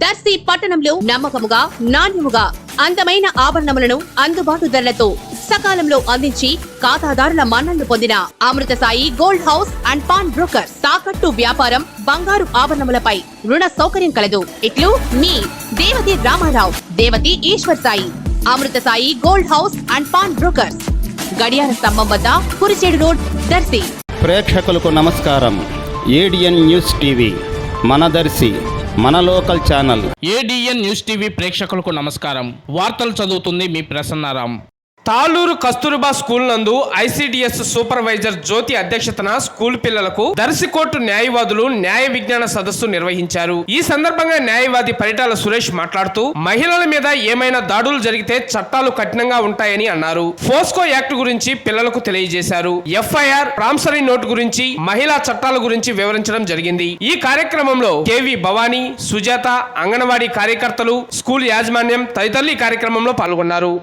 దర్శి పట్టణంలో నమ్మకముగా నాణ్యముగా అందమైన ఆభరణములను అందుబాటు ధరలతో సకాలంలో అందించి ఖాతాదారుల మన్ననలు పొందిన Amrutha Sai gold house and pawn broker. తాకట్టు వ్యాపారం, బంగారు ఆభరణములపై రుణ సౌకర్యం కలదు. ఇట్లు మీ Devathi Ramarao, Devathi Eshwar Sai. Amrutha Sai gold house and pawn brokers, గడియార స్తంభం వద్ద కురిచేడు రోడ్, దర్శి. ప్రేక్షకులకు నమస్కారం. ఏడిఎన్ న్యూస్ టీవీ మన దర్శి, మన local channel. ADN news TV ప్రేక్షకులకు నమస్కారం. వార్తలు చదువుతుంది మీ ప్రసన్నారాం. తాళూరు కస్తూర్బా స్కూల్ నందు ఐసిడిఎస్ సూపర్వైజర్ జ్యోతి అధ్యక్షతన స్కూల్ పిల్లలకు దర్శి కోర్టు న్యాయవాదులు న్యాయ విజ్ఞాన సదస్సు నిర్వహించారు. ఈ సందర్భంగా న్యాయవాది పరిటాల సురేష్ మాట్లాడుతూ మహిళల మీద ఏమైనా దాడులు జరిగితే చట్టాలు కఠినంగా ఉంటాయని అన్నారు. ఫోస్కో యాక్ట్ గురించి పిల్లలకు తెలియజేశారు. ఎఫ్ఐఆర్, ప్రామిసరీ నోట్ గురించి, మహిళా చట్టాల గురించి వివరించడం జరిగింది. ఈ కార్యక్రమంలో కేవి భవానీ, సుజాత, అంగన్వాడీ కార్యకర్తలు, స్కూల్ యాజమాన్యం తదితరులు ఈ కార్యక్రమంలో పాల్గొన్నారు.